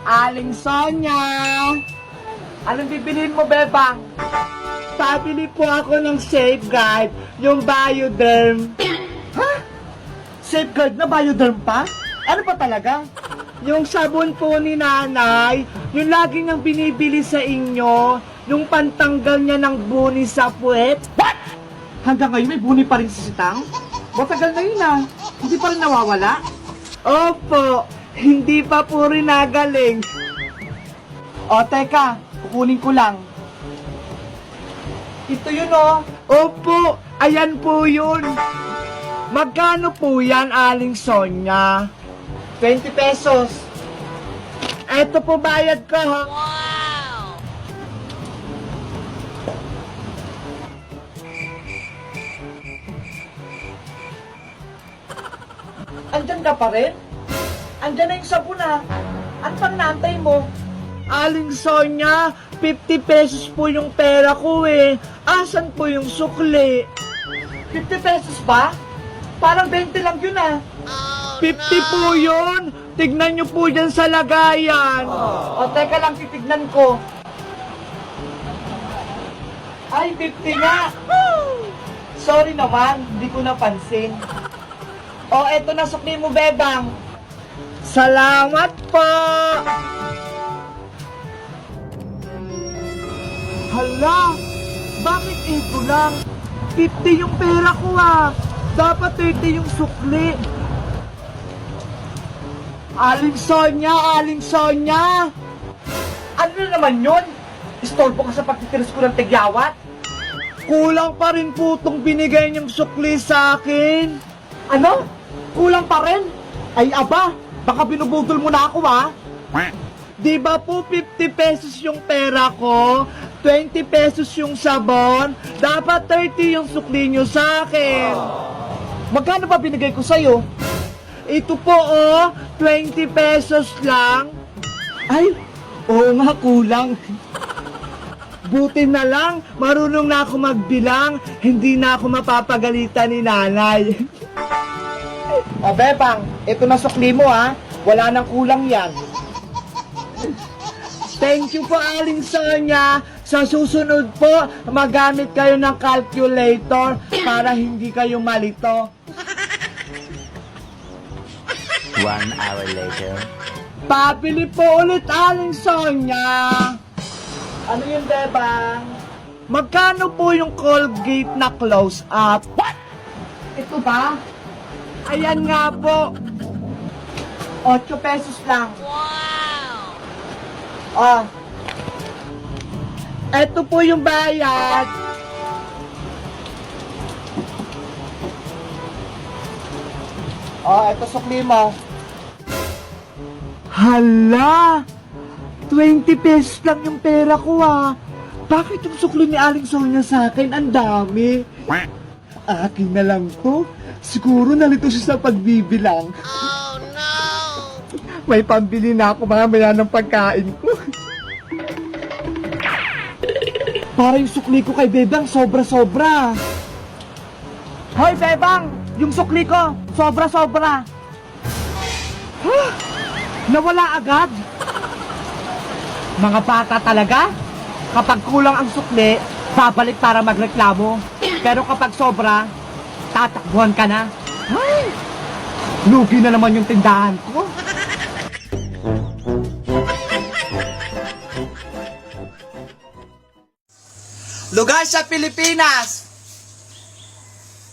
Aling Sonia! Anong bibiliin mo, Bebang? Pabili po ako ng Safeguard, yung Bioderm. Ha? Safeguard na Bioderm pa? Ano pa talaga? Yung sabon po ni nanay, yung lagi niyang binibili sa inyo, yung pantanggal niya ng buni sa puwet. What? Hanggang ngayon may buni pa rin si Sitang? Matagal na yun ah. Hindi pa rin nawawala? Opo, hindi pa po rin nagaling. O, teka, kukunin ko lang. Ito yun oh. Opo, ayan po yun. Magkano po yan, Aling Sonia? 20 pesos. Eto po bayad ko ha. Wow! Andyan ka pa rin? Andyan na yung sabon ha. Ano pang naantay mo? Aling Sonia, 50 pesos po yung pera ko eh. Asan po yung sukli? 50 pesos ba? Parang 20 lang yun ah. 50 po yun. Tignan nyo po dyan sa lagayan. O teka lang, titignan ko. Ay, 50 nga. Sorry naman, hindi ko napansin. O, eto na sukli mo, Bebang. Salamat po. Hala, bakit ito lang? 50 yung pera ko ah. Dapat 30 yung sukli. Aling Sonia, Aling Sonia! Ano na naman yun? Istorbo ka sa pagtitiris ko ng tigyawat? Kulang pa rin po itong binigay niyong sukli sa akin. Ano? Kulang pa rin? Ay aba, baka binubudol mo na ako ha? Di ba po 50 pesos yung pera ko? 20 pesos yung sabon? Dapat 30 yung sukli niyo sa akin. Magkano ba binigay ko sa'yo? Ito po oh, 20 pesos lang. Ay, oo nga, kulang. Buti na lang, marunong na ako magbilang. Hindi na ako mapapagalitan ni nanay. O Bebang, ito na sukli mo ha. Wala nang kulang yan. Thank you po, Aling Sonia. Sa susunod po, magamit kayo ng calculator para hindi kayo malito. 1 hour later. Pabili po ulit, Aling Sonia. Ano yun, Bebang? Magkano po yung Colgate na close-up? What? Ito ba? Ayan nga po. 8 pesos lang. Wow! Ah. Ito po yung bayad. Oh, ito sukli mo. Hala! 20 pesos lang yung pera ko ah. Bakit yung sukli ni Aling Sonia sa akin? Ang dami. Akin na lang to. Siguro nalito siya sa pagbibilang. Oh no! May pambili na ako mamaya ng pagkain ko. Para yung sukli ko kay Bebang sobra-sobra. Hoy Bebang! Yung sukli ko, sobra-sobra. Huh? Nawala agad? Mga bata talaga? Kapag kulang ang sukli, babalik para magreklamo. Pero kapag sobra, tatakbuhan ka na. Ay! Lugi na naman yung tindahan ko. Lugar sa Pilipinas!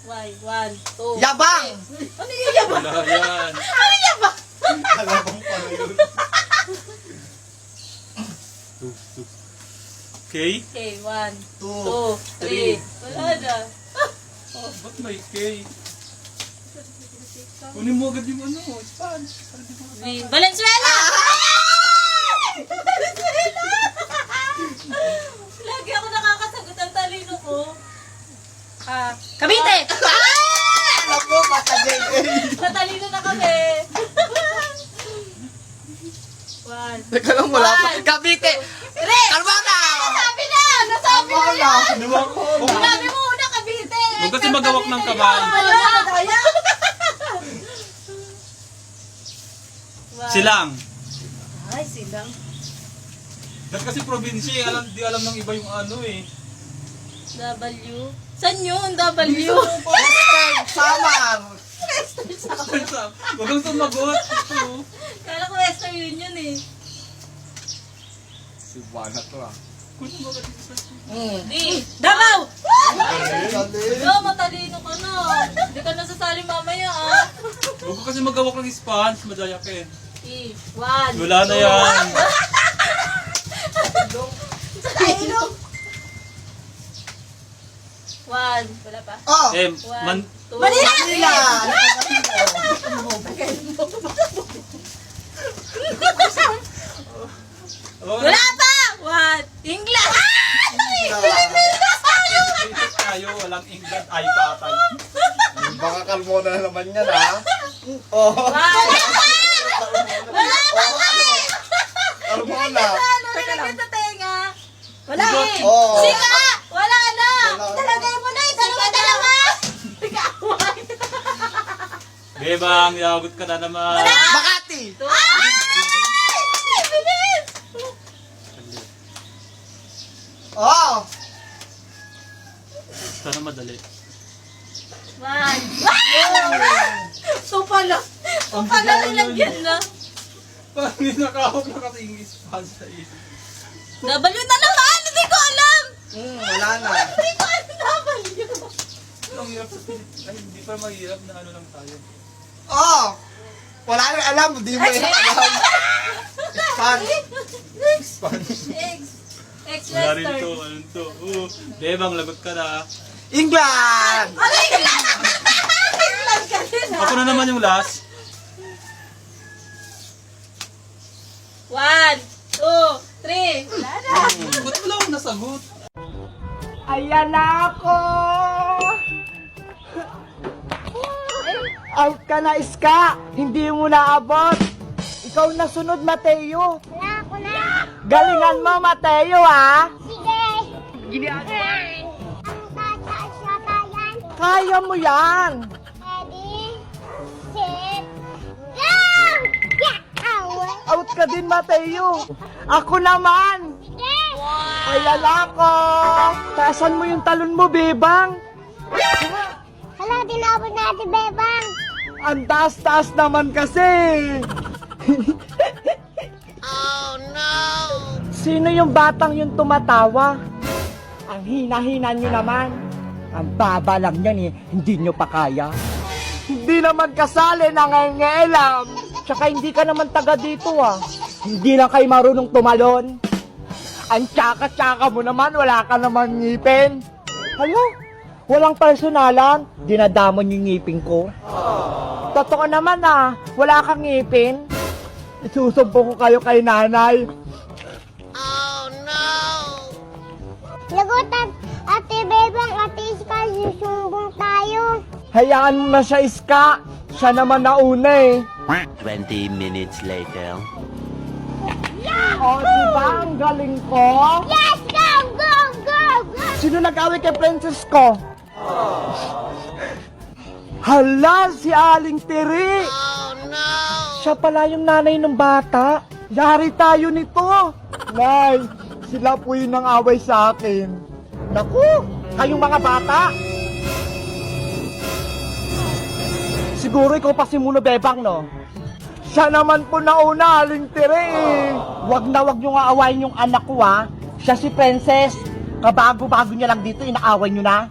Why? 1, 2, Yabang! Ano yung yabang? Wala yan. Ano yung yabang? Alabang pala yun. Okay? Okay, 1, 2, 3. 3. Wala na. Oh, ba't may K? Kunin mo agad yung ano, sponge. Para di mo agad. May Valenzuela! Valenzuela! Lagi ako nakakasagot ang talino ko. Cavite! Alam mo, matagal eh. Natalino na kami. 1. Teka lang, wala pa. Cavite! Kalmata! Nasabi na! Nasabi na Wala. yan! Sinuwa ko. Sinabi mo una, Cavite! Huwag kasi magawak ng kamay. Wala na, daya! Silang. Ay, silang. Dahil kasi probinsya eh. Di alam ng iba yung ano eh. W. Saan yun? W. Samar! Huwag kang sumagot. Ito. Kala ko Western Union eh. Si Juana to ah. Kunin mo agad dito sa... Di. Davao! Dali. Yo, matalino ka na. Hindi ka nasasali mamaya ah. Huwag ko kasi magawak ng sponge. Madaya ka eh. 1. Wala na yan. Ilong. 1. Wala pa. Oh! Man... 2. Manila! Wala pa! 1. England! Basic tayo. Walang England. Ay pa atay. Baka kalmo na naman yan ah. Oh! Wala pa! Kalmo na. Ano nilagay sa tenga? Wala eh! Oo. Sika! Wala na! Wala. Talagay mo na! Dalawa! Ikaw! Bebang, yagot ka na naman. Makati! Bilis! Oh! Sana madali. 1. So pala. So pala nilagyan na. Parang nakahawak na kasi yung sponge sa isip. W na naman! Hindi ko alam! Wala na. Hindi ko alam W. Ang hirap sa Pilipinas. Ay, hindi pa mahirap na ano lang tayo. Oh! Wala na alam. Di mo yan alam. Spanish. Spanish. X. X Wala rin to, Western. ano to. Bebang, lagot ka na. England! Alay ka! England ka din ha? Ako na naman yung last. 1, 2, 3. Wala na. Ba't wala akong nasagot? Ayan na ako! Out ka na, Iska! Hindi mo naabot! Ikaw na sunod, Mateo! Wala ko na. Galingan mo, Mateo, ha? Sige. Ang tataas yata yan. Kaya mo yan! Ready, set, go! Yeah! Awa. Out ka din, Mateo! Ako naman! Sige. Ayan ako! Taasan mo yung talon mo, Bebang! Hala, tinapon natin, Bebang. Ang taas-taas naman kasi! Oh, no. Sino yung batang yung tumatawa? Ang hina-hina nyo naman. Ang baba lang yan eh, hindi nyo pa kaya. Hindi naman kasali, nangangailam. Tsaka hindi ka naman taga dito ah. Hindi lang kayo marunong tumalon. Ang tsaka-tsaka mo naman, wala ka naman ngipin. Hala, walang personalan, dinadamon yung ngipin ko. Totoo naman ah, wala kang ngipin. Isusumpo ko kayo kay nanay. Lagot at Ate Bebang, Ate Iska, susumbong tayo. Hayaan mo na siya, Iska. Siya naman nauna eh. 20 minutes later. O, diba ang galing ko? Yes, go, go, go, go. Sino nag-away kay Princess ko? Hala, si Aling Tiri! Oh, no. Siya pala yung nanay ng bata. Yari tayo nito. Nay, sila po yung nang away sa akin. Naku, kayong mga bata. Siguro ikaw pa si Muno Bebang, no? Siya naman po nauna, Aling Tiri. Wag na wag nyo nga awayin yung anak ko, ha? Siya si Princess. Kabago-bago niya lang dito, inaaway nyo na.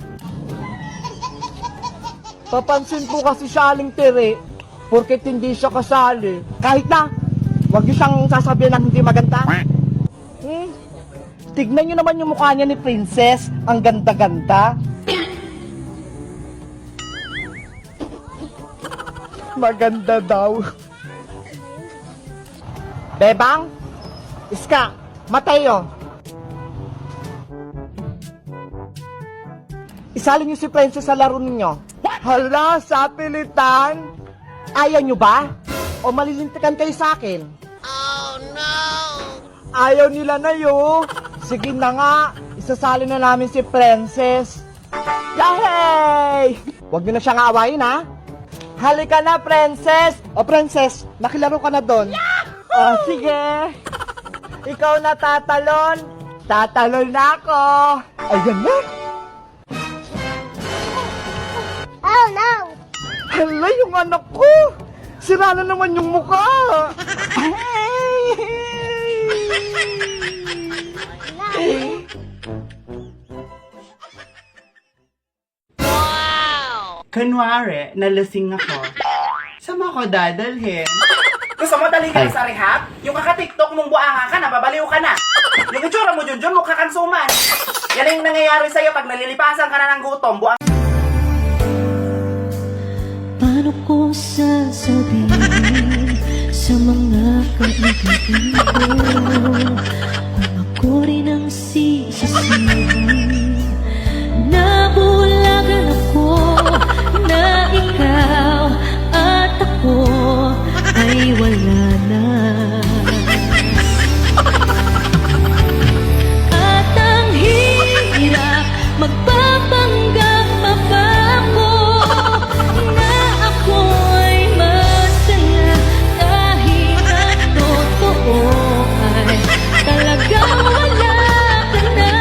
Papansin ko kasi siya, Aling Tiri, porket hindi siya kasali. Kahit na, wag niyo siyang sasabihin ng hindi maganda. Tignan niyo naman yung mukha niya ni Princess. Ang ganda-ganda. Maganda daw. Bebang, Iska, Mateo. Isali niyo si Princess sa laro ninyo. Hala, sa pilitan. Ayaw niyo ba? O malilintikan kayo sa akin? Oh, no. Ayaw nila na yun. Sige na nga, isasali na namin si Princess. Yay! Huwag niyo na siyang awayin, ha? Halika na, Princess! O, Princess, nakilaro ka na doon. Oh, sige. Ikaw na tatalon. Tatalon na ako. Ayan na. Oh no! Hala, yung anak ko. Sira na naman yung mukha. Kunwari, nalasing ako. Saan mo ako dadalhin? Gusto mo dalhin ka sa rehab? Yung kaka-tiktok mong buanga ka na, babaliw ka na. Yung itsura mo, Junjun, mukha kang suman. Yan yung nangyayari sa'yo pag nalilipasan ka na ng gutom. Paano ko sasabihin sa mga kaibigan ko kung ako rin ang sisisihin? Nabulagan ako na ikaw at ako ay wala na. At ang hirap magpapanggap pa ba ako na ako ay masaya kahit ang totoo ay talagang wala ka na.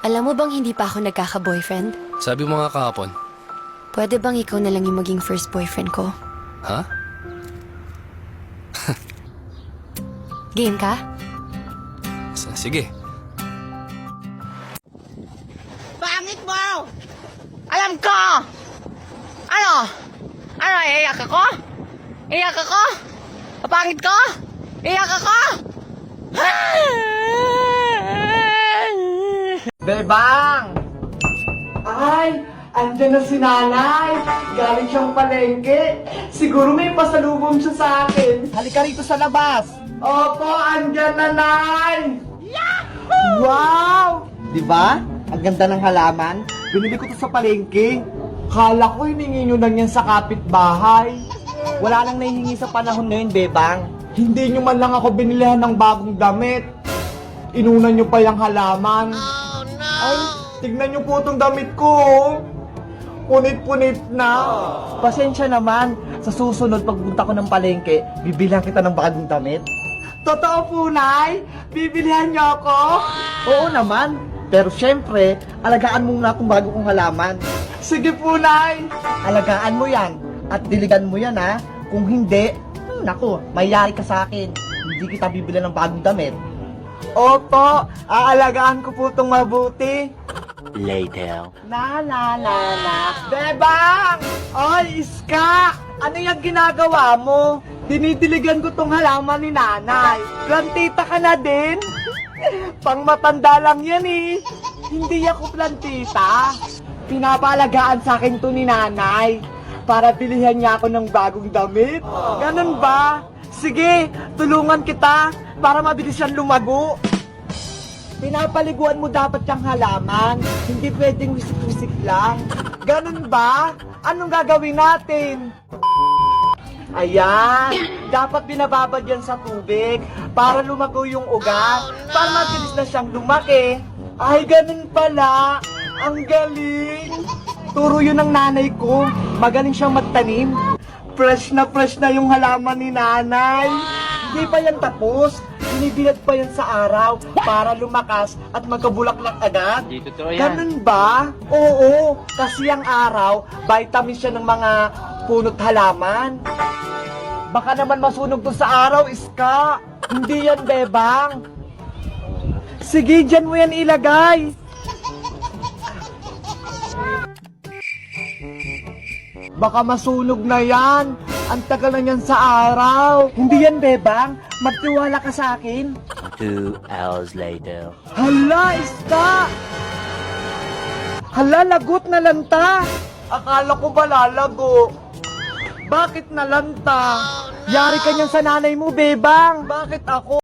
Alam mo bang hindi pa ako nagkaka-boyfriend? Sabi mo nga kahapon. Pwede bang ikaw na lang yung maging first boyfriend ko? Ha? Game ka? Sige. Pangit mo! Alam ko! Ano? Ano, iiyak ako? Iiyak ako? Pangit ko? Iiyak ako? Bebang! Ay, andyan na si nanay. Galing siyang palengke. Siguro may pasalubong siya sa akin. Halika rito sa labas. Opo, andyan na, nay. Yahoo! Wow! Diba? Ang ganda ng halaman. Binili ko to sa palengke. Kala ko hiningi nyo lang yan sa kapitbahay. Wala nang nahihingi sa panahon ngayon, Bebang. Hindi nyo man lang ako binilihan ng bagong damit. Inuna nyo pa yung halaman. Ay, tignan nyo po itong damit ko. Punit-punit na. Pasensya naman. Sa susunod pagpunta ko ng palengke, bibilihan kita ng bagong damit. Totoo po, Nay? Bibilihan niyo ako? Oo naman. Pero syempre, alagaan mo muna itong bago kong halaman. Sige po, Nay. Alagaan mo yan. At diligan mo yan, ha? Kung hindi, naku, mayayari ka sa akin. Hindi kita bibilihan ng bagong damit. Opo, aalagaan ko po itong mabuti. Later. Na. Bebang! Oy, Iska! Ano yung ginagawa mo? Dinidiligan ko tong halaman ni nanay. Plantita ka na din? Pang matanda lang yan eh. Hindi ako plantita. Pinapalagaan sa akin to ni nanay. Para bilihan niya ako ng bagong damit. Ganun ba? Sige, tulungan kita para mabilis siyang lumago. Pinapaliguan mo dapat yung halaman. Hindi pwedeng wisik-wisik lang. Ganun ba? Anong gagawin natin? Ayan. Dapat binababad yan sa tubig para lumago yung ugat. Para mabilis na siyang lumaki. Ay, ganun pala. Ang galing. Turo yun ng nanay ko. Magaling siyang magtanim. Fresh na yung halaman ni nanay. Hindi pa yan tapos. Binibilad pa yan sa araw para lumakas at magkabulaklak agad. Hindi totoo yan. Ganun ba? Oo, kasi ang araw, vitamin siya ng mga punot halaman. Baka naman masunog to sa araw, Iska. Hindi yan, Bebang. Sige, dyan mo yan ilagay. Baka masunog na yan. Ang tagal na yan sa araw. Hindi yan, Bebang. Magtiwala ka sa akin. 2 hours later. Hala, Iska! Hala, lagot na lanta. Akala ko ba lalago? Bakit nalanta? Yari ka niyan sa nanay mo, Bebang. Bakit ako?